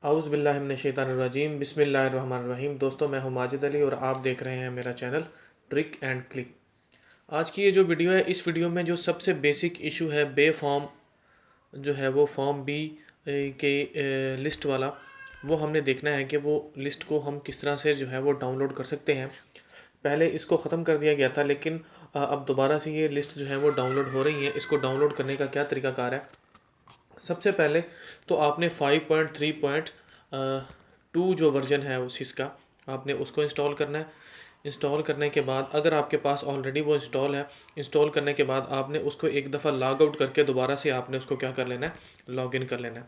आउज़ बिल्लाहि मिनश शैतानिर रजीम बिस्मिल्लाहिर रहमानिर रहीम। दोस्तों, मैं हूं माजिद अली और आप देख रहे हैं मेरा चैनल ट्रिक एंड क्लिक। आज की ये जो वीडियो है, इस वीडियो में जो सबसे बेसिक इशू है बे फॉर्म जो है वो फॉर्म बी के लिस्ट वाला, वो हमने देखना है कि वो लिस्ट को हम किस तरह से जो है वो डाउनलोड कर सकते हैं। पहले इसको ख़त्म कर दिया गया था, लेकिन अब दोबारा से ये लिस्ट जो है वो डाउनलोड हो रही है। इसको डाउनलोड करने का क्या तरीकाकार है? सबसे पहले तो आपने 5.3.2 जो वर्जन है उस इसका आपने उसको इंस्टॉल करना है। इंस्टॉल करने के बाद अगर आपके पास ऑलरेडी वो इंस्टॉल है, इंस्टॉल करने के बाद आपने उसको एक दफ़ा लॉग आउट करके दोबारा से आपने उसको क्या कर लेना है, लॉगिन कर लेना है।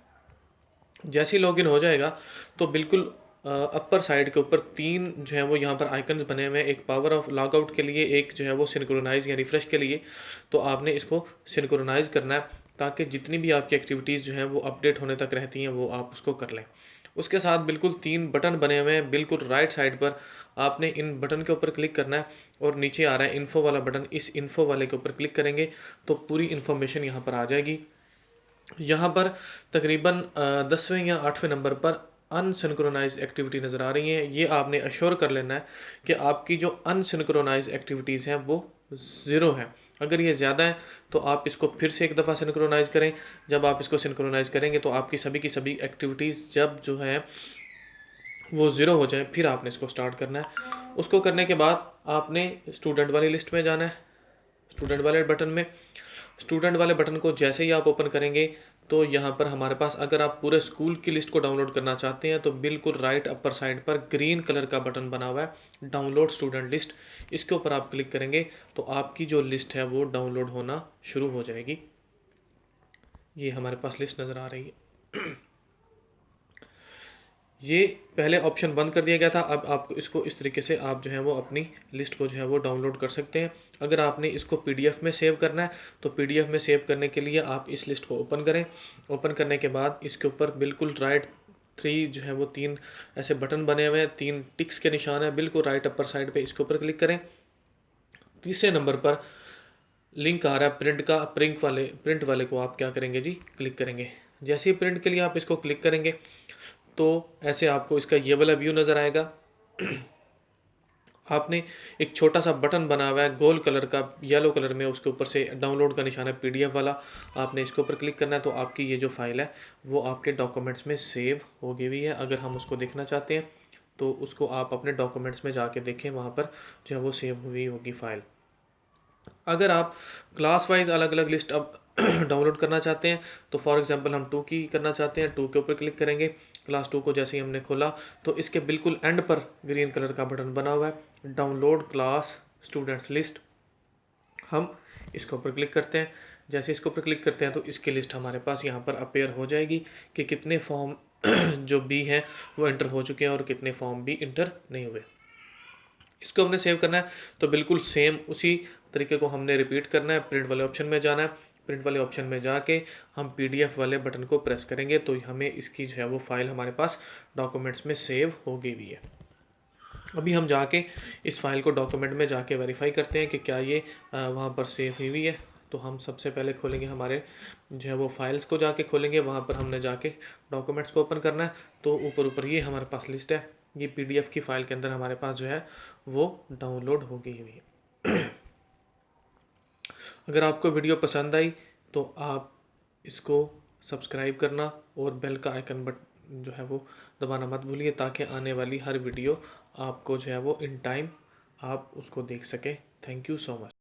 जैसे ही लॉगिन हो जाएगा तो बिल्कुल अपर साइड के ऊपर तीन जो है वो यहाँ पर आइकन्स बने हुए हैं, एक पावर ऑफ लॉग आउट के लिए, एक जो है वो सिंक्रोनाइज़ या रिफ्रेश के लिए। तो आपने इसको सिंक्रोनाइज़ करना है ताकि जितनी भी आपकी एक्टिविटीज़ जो हैं वो अपडेट होने तक रहती हैं वो आप उसको कर लें। उसके साथ बिल्कुल तीन बटन बने हुए हैं, बिल्कुल राइट साइड पर आपने इन बटन के ऊपर क्लिक करना है और नीचे आ रहा है इन्फो वाला बटन, इस इन्फो वाले के ऊपर क्लिक करेंगे तो पूरी इन्फॉर्मेशन यहाँ पर आ जाएगी। यहाँ पर तकरीबन 10वें या 8वें नंबर पर अनसिंक्रोनाइज एक्टिविटी नज़र आ रही है। ये आपने अश्योर कर लेना है कि आपकी जो अनसिंक्रोनाइज एक्टिविटीज़ हैं वो ज़ीरो हैं। अगर ये ज़्यादा है तो आप इसको फिर से एक दफ़ा सिंक्रोनाइज़ करें। जब आप इसको सिंक्रोनाइज़ करेंगे तो आपकी सभी की सभी एक्टिविटीज़ जब जो है वो ज़ीरो हो जाए, फिर आपने इसको स्टार्ट करना है। उसको करने के बाद आपने स्टूडेंट वाली लिस्ट में जाना है, स्टूडेंट वाले बटन में। स्टूडेंट वाले बटन को जैसे ही आप ओपन करेंगे तो यहाँ पर हमारे पास, अगर आप पूरे स्कूल की लिस्ट को डाउनलोड करना चाहते हैं तो बिल्कुल राइट अपर साइड पर ग्रीन कलर का बटन बना हुआ है डाउनलोड स्टूडेंट लिस्ट। इसके ऊपर आप क्लिक करेंगे तो आपकी जो लिस्ट है वो डाउनलोड होना शुरू हो जाएगी। ये हमारे पास लिस्ट नज़र आ रही है। ये पहले ऑप्शन बंद कर दिया गया था, अब आपको इसको इस तरीके से आप जो है वो अपनी लिस्ट को जो है वो डाउनलोड कर सकते हैं। अगर आपने इसको पीडीएफ में सेव करना है तो पीडीएफ में सेव करने के लिए आप इस लिस्ट को ओपन करें। ओपन करने के बाद इसके ऊपर बिल्कुल राइट थ्री जो है वो तीन ऐसे बटन बने हुए हैं, तीन टिक्स के निशान है बिल्कुल राइट अपर साइड पे, इसके ऊपर क्लिक करें। तीसरे नंबर पर लिंक आ रहा है प्रिंट का, प्रिंट वाले को आप क्या करेंगे जी, क्लिक करेंगे। जैसे ही प्रिंट के लिए आप इसको क्लिक करेंगे तो ऐसे आपको इसका ये वाला व्यू नज़र आएगा। आपने एक छोटा सा बटन बना हुआ है गोल कलर का, येलो कलर में, उसके ऊपर से डाउनलोड का निशान है पीडीएफ वाला। आपने इसके ऊपर क्लिक करना है तो आपकी ये जो फाइल है वो आपके डॉक्यूमेंट्स में सेव हो गई हुई है। अगर हम उसको देखना चाहते हैं तो उसको आप अपने डॉक्यूमेंट्स में जाके देखें, वहाँ पर जो है वो सेव हुई होगी फाइल। अगर आप क्लास वाइज अलग अलग लिस्ट अब डाउनलोड करना चाहते हैं तो फॉर एग्जांपल हम टू की करना चाहते हैं, टू के ऊपर क्लिक करेंगे। क्लास टू को जैसे ही हमने खोला तो इसके बिल्कुल एंड पर ग्रीन कलर का बटन बना हुआ है डाउनलोड क्लास स्टूडेंट्स लिस्ट। हम इसके ऊपर क्लिक करते हैं। जैसे इसके ऊपर क्लिक करते हैं तो इसकी लिस्ट हमारे पास यहाँ पर अपेयर हो जाएगी कि कितने फॉर्म जो बी हैं वो इंटर हो चुके हैं और कितने फॉर्म बी इंटर नहीं हुए। इसको हमने सेव करना है तो बिल्कुल सेम उसी तरीके को हमने रिपीट करना है। प्रिंट वाले ऑप्शन में जाना है, प्रिंट वाले ऑप्शन में जाके हम पीडीएफ वाले बटन को प्रेस करेंगे तो हमें इसकी जो है वो फाइल हमारे पास डॉक्यूमेंट्स में सेव हो गई हुई है। अभी हम जाके इस फाइल को डॉक्यूमेंट में जाके वेरीफाई करते हैं कि क्या ये वहाँ पर सेव हुई हुई है। तो हम सबसे पहले खोलेंगे, हमारे जो है वो फाइल्स को जाके खोलेंगे, वहाँ पर हमने जाके डॉक्यूमेंट्स को ओपन करना है। तो ऊपर ऊपर ये हमारे पास लिस्ट है, ये पीडीएफ की फ़ाइल के अंदर हमारे पास जो है वो डाउनलोड हो गई हुई है। अगर आपको वीडियो पसंद आई तो आप इसको सब्सक्राइब करना और बेल का आइकन बट जो है वो दबाना मत भूलिए ताकि आने वाली हर वीडियो आपको जो है वो इन टाइम आप उसको देख सकें। Thank you so much.